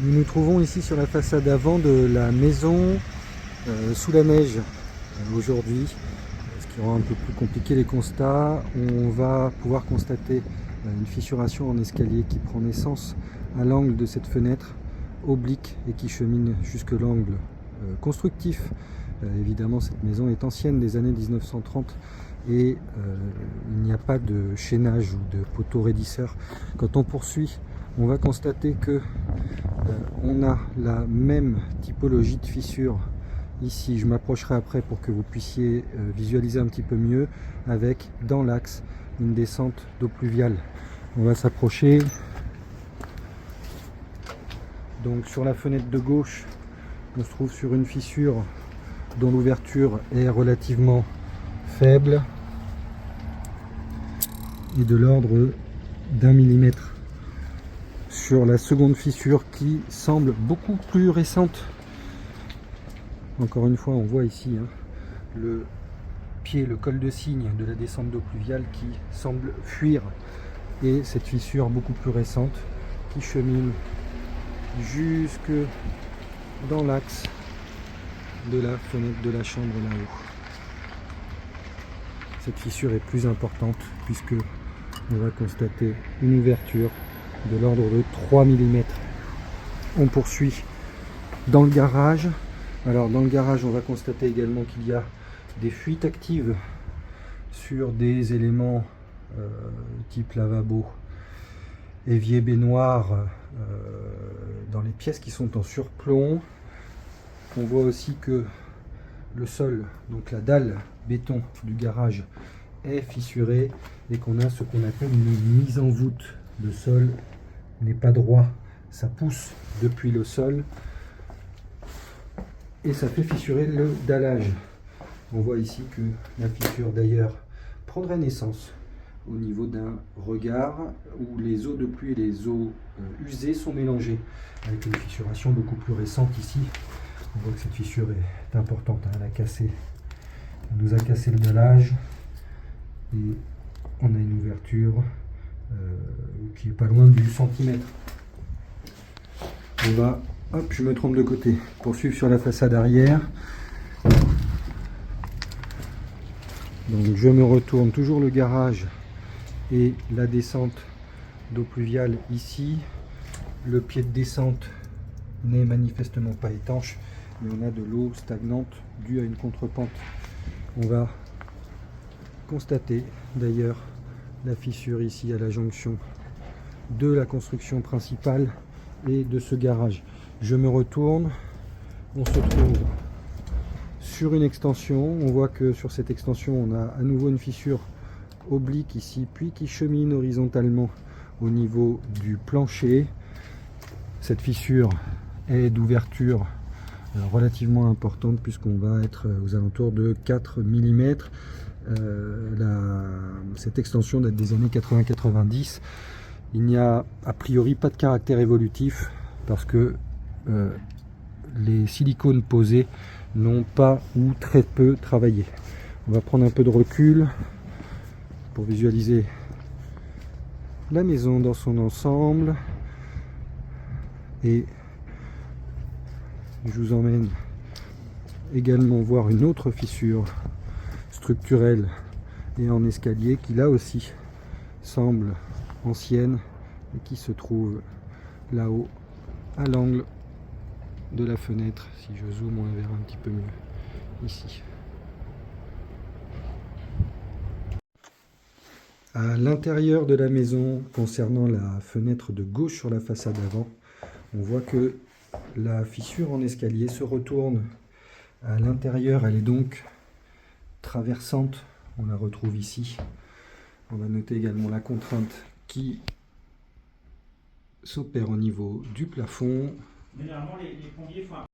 Nous nous trouvons ici sur la façade avant de la maison sous la neige aujourd'hui, ce qui rend un peu plus compliqué les constats. On va pouvoir constater une fissuration en escalier qui prend naissance à l'angle de cette fenêtre oblique et qui chemine jusque l'angle constructif. Évidemment, cette maison est ancienne, des années 1930, et il n'y a pas de chaînage ou de poteau raidisseur. Quand on poursuit, on va constater que on a la même typologie de fissure ici. Je m'approcherai après pour que vous puissiez visualiser un petit peu mieux, avec dans l'axe une descente d'eau pluviale. On va s'approcher. Donc sur la fenêtre de gauche, on se trouve sur une fissure dont l'ouverture est relativement faible et de l'ordre d'1 millimètre. Sur la seconde fissure qui semble beaucoup plus récente, encore une fois on voit ici le pied, le col de cygne de la descente d'eau pluviale qui semble fuir, et cette fissure beaucoup plus récente qui chemine jusque dans l'axe de la fenêtre de la chambre là-haut. Cette fissure est plus importante puisque on va constater une ouverture de l'ordre de 3 mm. On poursuit dans le garage. Alors dans le garage, on va constater également qu'il y a des fuites actives sur des éléments type lavabo, évier, baignoire, dans les pièces qui sont en surplomb. On voit aussi que le sol, donc la dalle béton du garage, est fissurée et qu'on a ce qu'on appelle une mise en voûte. Le sol n'est pas droit, ça pousse depuis le sol et ça fait fissurer le dallage. On voit ici que la fissure d'ailleurs prendrait naissance au niveau d'un regard où les eaux de pluie et les eaux usées sont mélangées, avec une fissuration beaucoup plus récente ici. On voit que cette fissure est importante, elle a cassé, elle nous a cassé le dallage et on a une ouverture qui est pas loin du centimètre. On va, hop, je me trompe de côté, poursuivre sur la façade arrière. Donc je me retourne, toujours le garage et la descente d'eau pluviale ici. Le pied de descente n'est manifestement pas étanche, mais on a de l'eau stagnante due à une contrepente. On va constater d'ailleurs la fissure ici à la jonction de la construction principale et de ce garage. Je me retourne, on se trouve sur une extension. On voit que sur cette extension on a à nouveau une fissure oblique ici, puis qui chemine horizontalement au niveau du plancher. Cette fissure est d'ouverture relativement importante puisqu'on va être aux alentours de 4 mm. Cette extension date des années 80-90. Il n'y a a priori pas de caractère évolutif parce que les silicones posés n'ont pas ou très peu travaillé. On va prendre un peu de recul pour visualiser la maison dans son ensemble et je vous emmène également voir une autre fissure structurelle et en escalier qui là aussi semble ancienne et qui se trouve là-haut à l'angle de la fenêtre. Si je zoome, on la verra un petit peu mieux ici. À l'intérieur de la maison, concernant la fenêtre de gauche sur la façade avant, on voit que la fissure en escalier se retourne à l'intérieur. Elle est donc traversante. On la retrouve ici. On va noter également la contrainte qui s'opère au niveau du plafond. Généralement, les plombiers font un...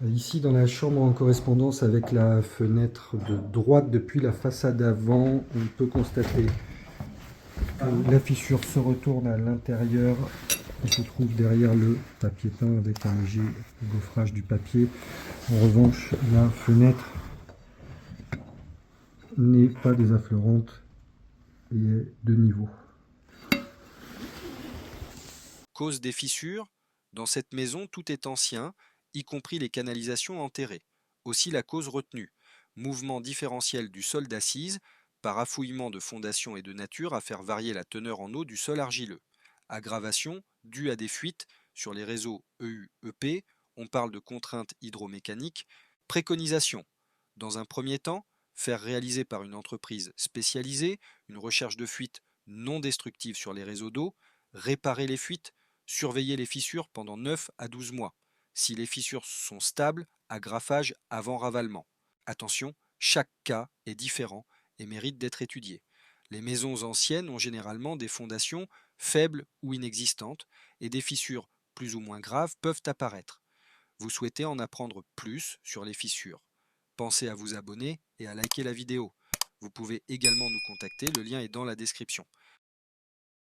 Ici dans la chambre en correspondance avec la fenêtre de droite depuis la façade avant, on peut constater que la fissure se retourne à l'intérieur et se trouve derrière le papier peint avec un léger gaufrage du papier. En revanche, la fenêtre n'est pas désaffleurante et est de niveau. Cause des fissures. Dans cette maison, tout est ancien, y compris les canalisations enterrées. Aussi la cause retenue. Mouvement différentiel du sol d'assise, par affouillement de fondations et de nature à faire varier la teneur en eau du sol argileux. Aggravation due à des fuites sur les réseaux EU-EP, on parle de contraintes hydromécaniques. Préconisation. Dans un premier temps, faire réaliser par une entreprise spécialisée une recherche de fuites non destructives sur les réseaux d'eau, réparer les fuites, surveiller les fissures pendant 9 à 12 mois. Si les fissures sont stables, agrafage avant ravalement. Attention, chaque cas est différent et mérite d'être étudié. Les maisons anciennes ont généralement des fondations faibles ou inexistantes et des fissures plus ou moins graves peuvent apparaître. Vous souhaitez en apprendre plus sur les fissures. Pensez à vous abonner et à liker la vidéo. Vous pouvez également nous contacter, le lien est dans la description.